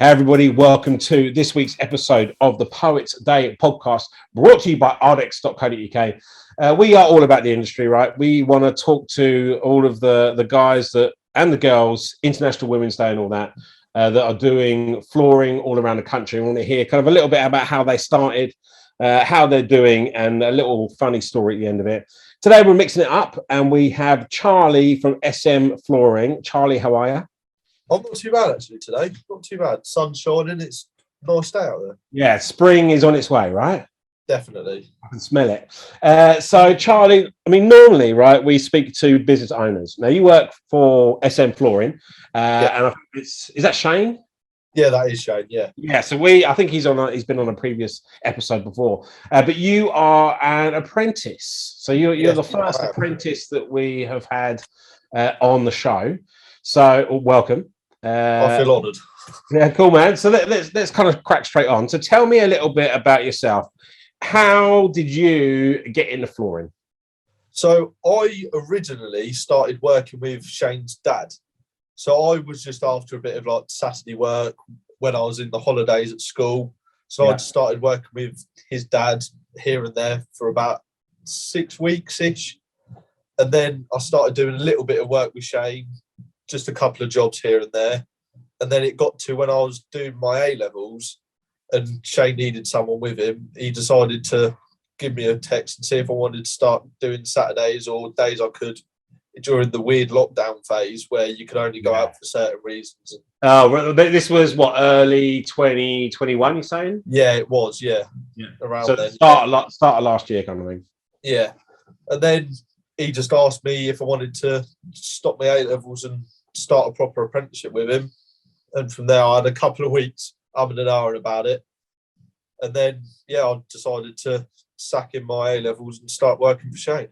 Hey everybody, welcome to this week's episode of the Poets Day Podcast, brought to you by ARDEX.co.uk. We are all about the industry, right? We want to talk to all of the guys that and the girls, International Women's Day and all that, that are doing flooring all around the country. We want to hear kind of a little bit about how they started, how they're doing, and a little funny story at the end of it. Today we're mixing it up, and we have Charlie from SM Flooring. Charlie, how are you? I'm not too bad actually today. Not too bad. Sun's shining. It's a nice day out there. Yeah, spring is on its way, right? Definitely. I can smell it. So, Charlie, I mean, normally, right, we speak to business owners. Now, you work for SM Flooring, and I think is that Shane? Yeah, that is Shane. Yeah. Yeah. So I think he's been on a previous episode before. But you are an apprentice. So you're the first apprentice that we have had on the show. So welcome. I feel honoured. Yeah, cool, man. So let's kind of crack straight on. So tell me a little bit about yourself. How did you get into flooring? So I originally started working with Shane's dad. So I was just after a bit of like Saturday work when I was in the holidays at school. So I started working with his dad here and there for about 6 weeks-ish. And then I started doing a little bit of work with Shane, just a couple of jobs here and there. And then it got to when I was doing my A-levels and Shane needed someone with him, he decided to give me a text and see if I wanted to start doing Saturdays or days I could during the weird lockdown phase where you could only go out for certain reasons. Oh, this was what, early 2021, you're saying? Yeah, it was, yeah. Around so then. Start of last year kind of thing. Yeah. And then he just asked me if I wanted to stop my A-levels and start a proper apprenticeship with him. And from there, I had a couple of weeks umming and ahhing about it. And then, I decided to sack in my A-levels and start working for Shane.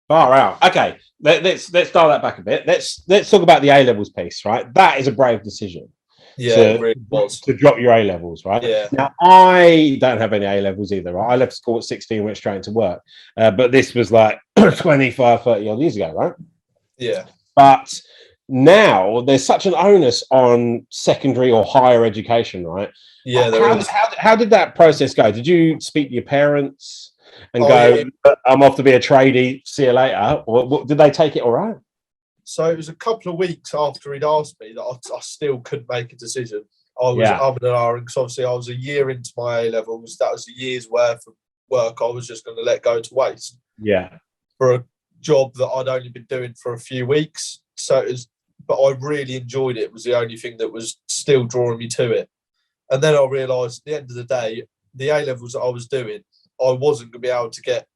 Far out. Okay, let's dial that back a bit. Let's talk about the A-levels piece, right? That is a brave decision. Yeah, it really was. To drop your A-levels, right? Yeah. Now, I don't have any A-levels either, right? I left school at 16 and went straight into work. But this was like 25, 30 odd years ago, right? Yeah. But now there's such an onus on secondary or higher education, right? Yeah. How did that process go? Did you speak to your parents and go, I'm off to be a tradie, see you later? Or did they take it all right? So it was a couple of weeks after he'd asked me that I still couldn't make a decision. I was umming and ahhing because obviously I was a year into my A-levels. That was a year's worth of work I was just going to let go to waste. Yeah. For a job that I'd only been doing for a few weeks. So it was, but I really enjoyed it. It was the only thing that was still drawing me to it. And then I realised at the end of the day, the A-levels that I was doing, I wasn't going to be able to get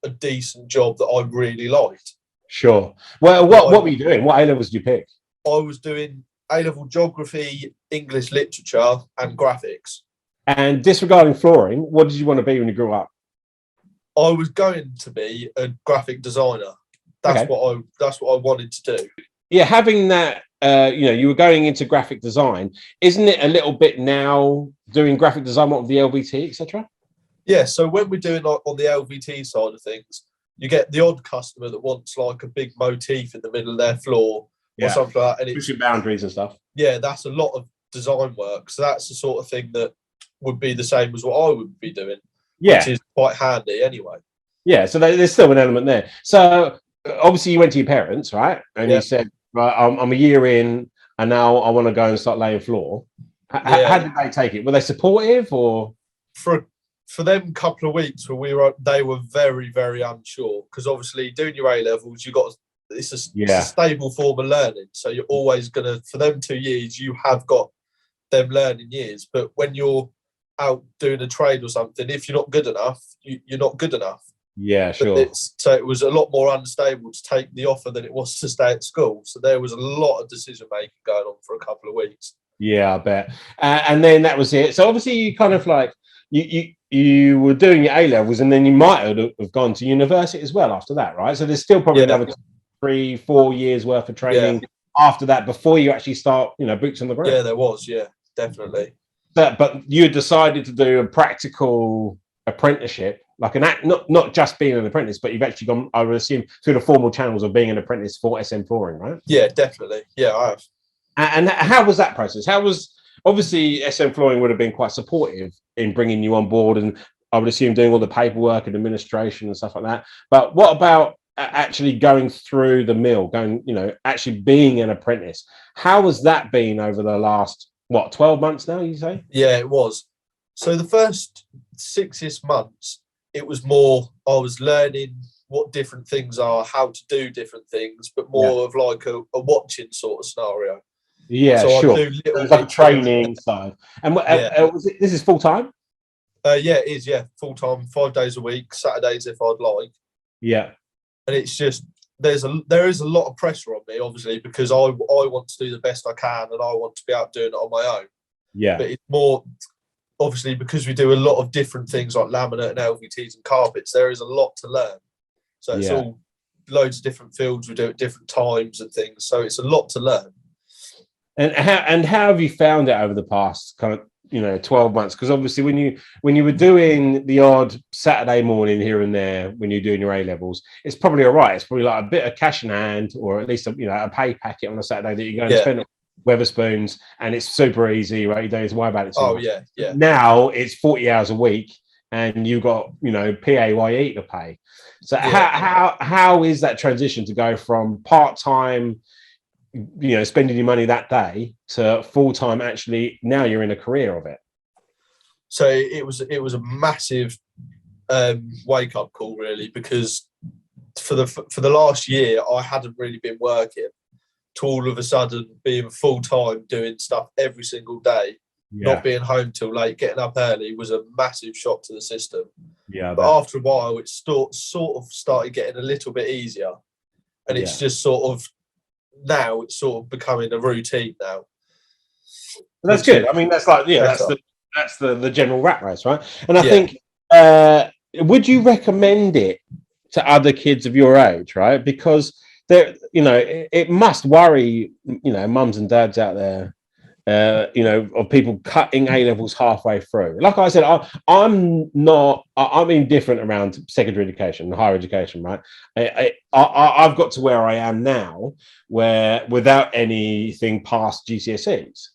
a decent job that I really liked. Sure. Well, what were you doing? What A-levels did you pick? I was doing A-level geography, English literature, and graphics. And disregarding flooring, what did you want to be when you grew up? I was going to be a graphic designer. That's what I wanted to do. Yeah, having that, you were going into graphic design. Isn't it a little bit now doing graphic design with the LVT, etc.? Yeah. So when we're doing like on the LVT side of things, you get the odd customer that wants like a big motif in the middle of their floor or something like that. And it's pushing boundaries and stuff. Yeah, that's a lot of design work. So that's the sort of thing that would be the same as what I would be doing. Yeah. Which is quite handy anyway. Yeah, so there's still an element there. So obviously you went to your parents, right? And you said, right, I'm a year in and now I want to go and start laying floor. How did they take it? Were they supportive or? For them couple of weeks when they were very, very unsure because obviously doing your A-levels, it's a stable form of learning. So you're always for them 2 years, you have got them learning years. But when you're out doing a trade or something, if you're not good enough, you're not good enough. Yeah, sure. So it was a lot more unstable to take the offer than it was to stay at school. So there was a lot of decision making going on for a couple of weeks. Yeah, I bet. And then that was it. So obviously you kind of like you were doing your A-levels and then you might have gone to university as well after that, right? So there's still probably another 3-4 years worth of training after that before you actually start, boots on the ground. Yeah, there was. Yeah, definitely. But you decided to do a practical apprenticeship, like not just being an apprentice, but you've actually gone, I would assume, through the formal channels of being an apprentice for SM Flooring, right? Yeah, definitely. Yeah, I have. And how was that process? How was obviously SM Flooring would have been quite supportive in bringing you on board, and I would assume doing all the paperwork and administration and stuff like that. But what about actually going through the mill, actually being an apprentice? How has that been over the last, 12 months now, you say? Yeah, it was. So the first 6 months, it was more, I was learning what different things are, how to do different things, but more of like a watching sort of scenario. Yeah, so sure. I do little It's like a training side. And this is full time? Yeah, it is. Yeah, full time, 5 days a week, Saturdays if I'd like. Yeah. And it's just there is a lot of pressure on me, obviously, because I want to do the best I can and I want to be out doing it on my own. Yeah. But it's more, obviously, because we do a lot of different things like laminate and LVTs and carpets, there is a lot to learn. So it's all loads of different fields we do at different times and things. So it's a lot to learn. And how have you found it over the past kind of 12 months? Because obviously when you were doing the odd Saturday morning here and there when you're doing your A levels, it's probably all right. It's probably like a bit of cash in hand, or at least a pay packet on a Saturday that you go and spend at Weatherspoons, and it's super easy, right? You don't need to worry about it too much. Yeah. Now it's 40 hours a week and you've got PAYE to pay. So how is that transition to go from part-time, spending your money that day, to full-time? Actually, now you're in a career of it. So it was a massive wake-up call, really, because for the last year I hadn't really been working, to all of a sudden being full-time, doing stuff every single day, not being home till late, getting up early, was a massive shock to the system. But after a while it sort of started getting a little bit easier, and it's just sort of now it's sort of becoming a routine now. That's good. I mean, that's like that's the general rat race, right? And I think would you recommend it to other kids of your age, right? Because it must worry mums and dads out there, of people cutting A levels halfway through. Like I said, I'm indifferent around secondary education and higher education, right? I've got to where I am now, where without anything past GCSEs.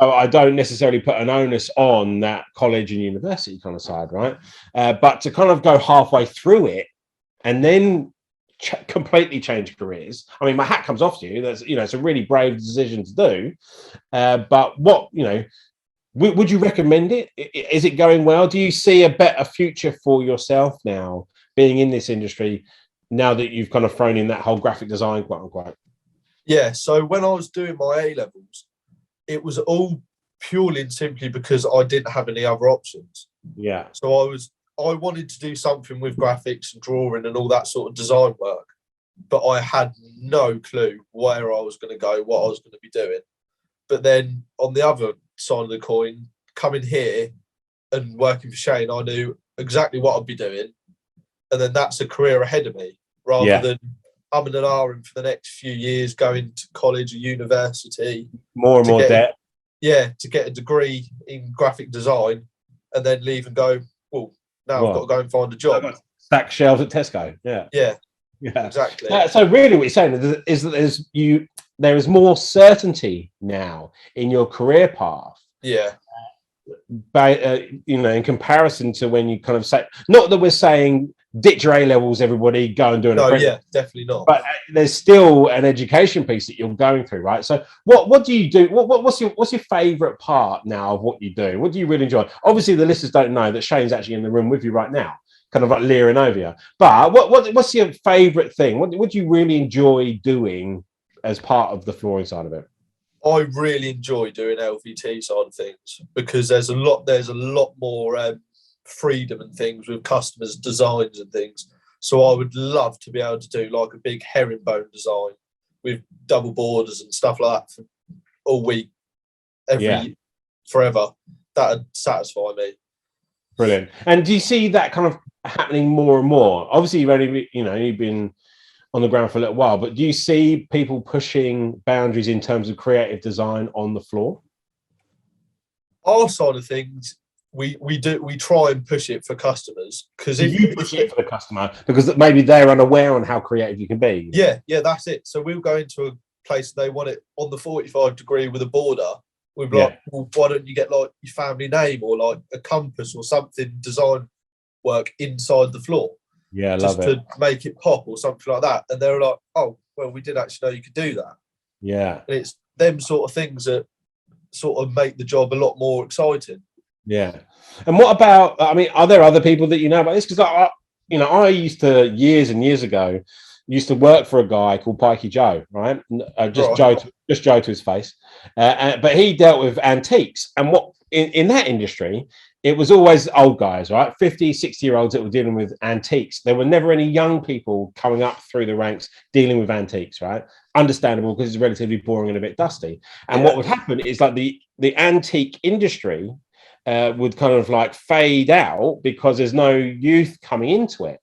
I don't necessarily put an onus on that college and university kind of side, right? But to kind of go halfway through it and then completely change careers. I mean, my hat comes off to you. That's it's a really brave decision to do. But what would you recommend it? Is it going well? Do you see a better future for yourself now, being in this industry, now that you've kind of thrown in that whole graphic design, quote unquote? Yeah. So when I was doing my A levels, it was all purely and simply because I didn't have any other options. Yeah. So I wanted to do something with graphics and drawing and all that sort of design work, but I had no clue where I was going to go, what I was going to be doing. But then on the other side of the coin, coming here and working for Shane, I knew exactly what I'd be doing. And then that's a career ahead of me, rather than umming and ahhing for the next few years, going to college or university. More and more debt. To get a degree in graphic design and then leave and go, well, now I've got to go and find a job. Stack shelves at Tesco. Yeah, exactly. So really what you're saying is that there is more certainty now in your career path. In comparison to when you kind of say, not that we're saying ditch your A levels, everybody, go and do an apprentice. Definitely not. But there's still an education piece that you're going through, right? So what do you do? What's your favorite part now of what you do? What do you really enjoy? Obviously, the listeners don't know that Shane's actually in the room with you right now, kind of like leering over you. But what's your favorite thing? What do you really enjoy doing as part of the flooring side of it? I really enjoy doing LVT side of things, because there's a lot more freedom and things with customers' designs and things. So I would love to be able to do like a big herringbone design with double borders and stuff like that for all week, forever. That would satisfy me. Brilliant. And do you see that kind of happening more and more? Obviously, you've been on the ground for a little while, but do you see people pushing boundaries in terms of creative design on the floor? Our side of things, we try and push it for customers, because if you push it for the customer, because maybe they're unaware on how creative you can be. Yeah, that's it. So we'll go into a place, they want it on the 45 degree with a border, We'd be like, well, why don't you get like your family name or like a compass or something design work inside the floor? Yeah, I just love it. to make it pop or something like that. And they were like, oh, well, we didn't actually know you could do that. Yeah. And it's them sort of things that sort of make the job a lot more exciting. Yeah. And what about, I mean, are there other people that you know about this? Because I used to, years and years ago, used to work for a guy called Pikey Joe, right? Just Joe to his face. But he dealt with antiques. And what in that industry, it was always old guys, right? 50, 60-year-olds that were dealing with antiques. There were never any young people coming up through the ranks dealing with antiques, right? Understandable, because it's relatively boring and a bit dusty. And what would happen is like the antique industry would kind of like fade out because there's no youth coming into it.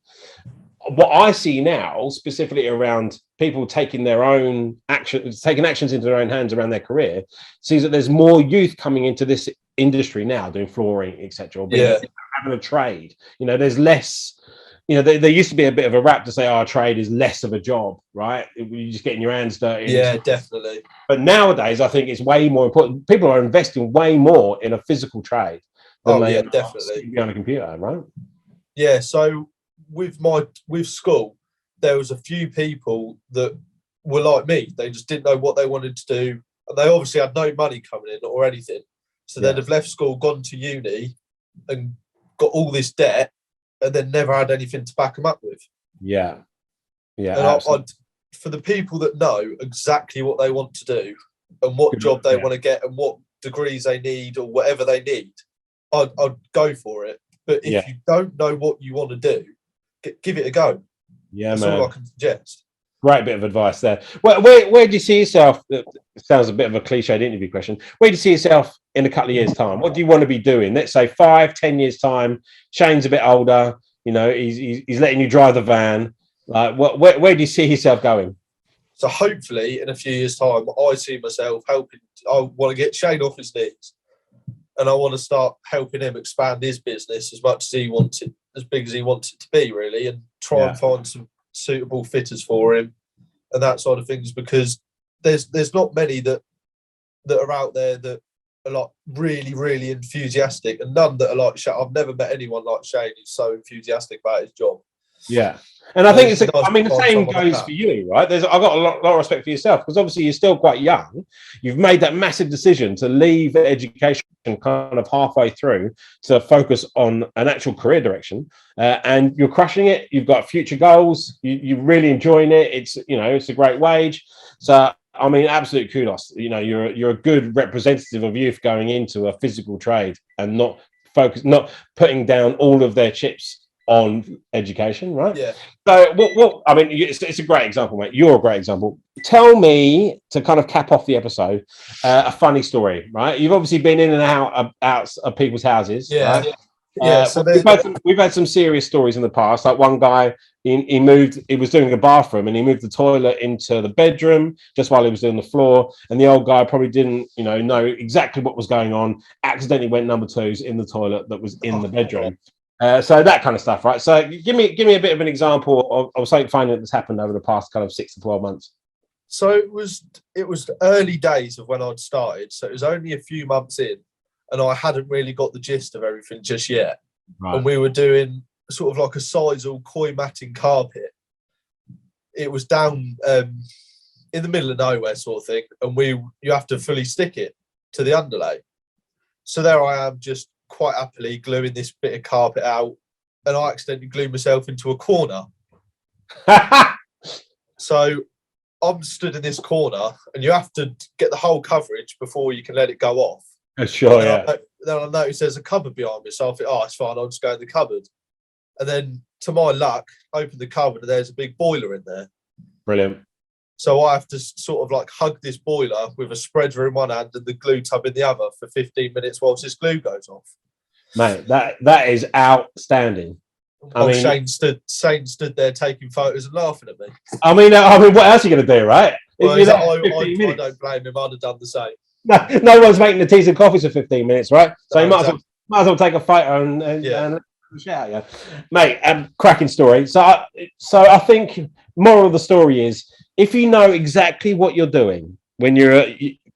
What I see now, specifically around people taking their own actions into their own hands around their career, sees that there's more youth coming into this industry now, doing flooring, etc., or having a trade. There's less. There used to be a bit of a rap to say, "Our trade is less of a job," right? You're just getting your hands dirty. Yeah, definitely. But nowadays, I think it's way more important. People are investing way more in a physical trade than definitely on a computer, right? Yeah. So with school, there was a few people that were like me. They just didn't know what they wanted to do, and they obviously had no money coming in or anything. So they'd have left school, gone to uni, and got all this debt, and then never had anything to back them up with. Yeah. And I'd, for the people that know exactly what they want to do and what job they want to get and what degrees they need or whatever they need, I'd go for it. But if you don't know what you want to do, give it a go. Yeah, that's all I can suggest. Great bit of advice there. Where do you see yourself? It sounds a bit of a cliched interview question. Where do you see yourself in a couple of years' time? What do you want to be doing? Let's say 5-10 years' time. Shane's a bit older. He's letting you drive the van. Like, where do you see yourself going? So hopefully, in a few years' time, I see myself helping. I want to get Shane off his knees, and I want to start helping him expand his business as much as he wants it, as big as he wants it to be, really, and try and find some suitable fitters for him and that sort of things, because there's not many that are out there that are like really, really enthusiastic, and none that are like Shane. I've never met anyone like Shane who's so enthusiastic about his job. Yeah. And I think the same goes for you, right? I've got a lot of respect for yourself, because obviously you're still quite young. You've made that massive decision to leave education kind of halfway through to focus on an actual career direction, and you're crushing it. You've got future goals. You're really enjoying it. It's a great wage. So I mean, absolute kudos. You're a good representative of youth going into a physical trade and not putting down all of their chips on education, right? Yeah. So what I mean, it's a great example, mate. You're a great example. Tell me, to kind of cap off the episode, a funny story, right? You've obviously been in and out of people's houses, right? So we've had some serious stories in the past. Like one guy, he was doing a bathroom and he moved the toilet into the bedroom just while he was doing the floor, and the old guy probably didn't know exactly what was going on, accidentally went number twos in the toilet that was in the bedroom. So that kind of stuff, right? So give me a bit of an example of something funny that's happened over the past kind of 6 to 12 months. So it was the early days of when I'd started. So it was only a few months in, and I hadn't really got the gist of everything just yet. Right. And we were doing sort of like a sisal koi matting carpet. It was down in the middle of nowhere sort of thing, and you have to fully stick it to the underlay. So there I am, just quite happily gluing this bit of carpet out, and I accidentally glued myself into a corner. So I'm stood in this corner, and you have to get the whole coverage before you can let it go off. Sure, then I noticed there's a cupboard behind me, so I think, it's fine, I'll just go in the cupboard. And then, to my luck, open the cupboard, and there's a big boiler in there. Brilliant. So I have to sort of like hug this boiler with a spreader in one hand and the glue tub in the other for 15 minutes whilst this glue goes off. Mate, that is outstanding. Shane stood there taking photos and laughing at me. I mean, what else are you going to do, right? Well, I don't blame him. I'd have done the same. No one's making the teas and coffees for 15 minutes, right? So you might as well take a photo and shout, yeah, mate. Cracking story. So I think moral of the story is, if you know exactly what you're doing when you're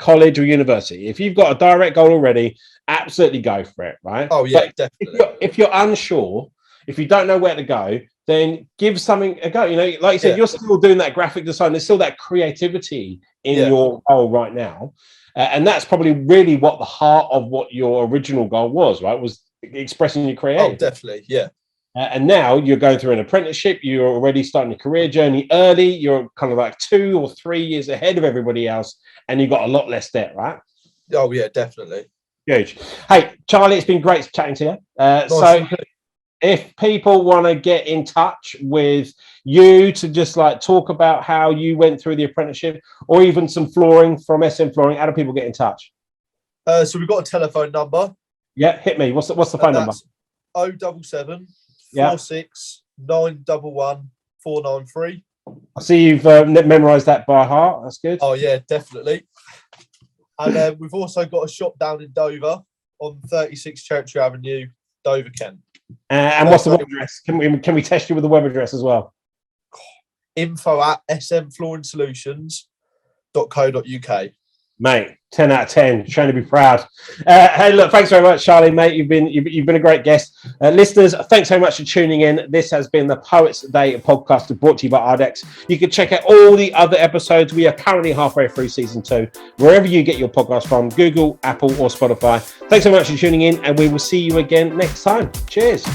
college or university. If you've got a direct goal already, absolutely go for it, right? Oh yeah, but definitely. If you're unsure, if you don't know where to go, then give something a go. You know, like you said, you're still doing that graphic design. There's still that creativity in your goal right now. And that's probably really what the heart of what your original goal was, right? Was expressing your creativity. Oh, definitely, yeah. And now you're going through an apprenticeship. You're already starting your career journey early. You're kind of like 2 or 3 years ahead of everybody else, and you've got a lot less debt, right? Oh yeah, definitely. Huge. Hey, Charlie, it's been great chatting to you. So if people want to get in touch with you to just like talk about how you went through the apprenticeship, or even some flooring from SM Flooring, how do people get in touch? So we've got a telephone number. Yeah, hit me. What's the phone number? 077 46 911 493. I see you've memorised that by heart. That's good. Oh yeah, definitely. And we've also got a shop down in Dover on 36 Churchill Avenue, Dover, Kent. And what's the web address? Can we test you with the web address as well? info@smflooringsolutions.co.uk. Mate, 10 out of 10. Trying to be proud. Hey, look, thanks very much, Charlie, mate. You've been a great guest. Listeners, thanks so much for tuning in. This has been the Poets Day podcast brought to you by ARDEX. You can check out all the other episodes. We are currently halfway through season 2. Wherever you get your podcast from, Google, Apple, or Spotify. Thanks so much for tuning in, and we will see you again next time. Cheers.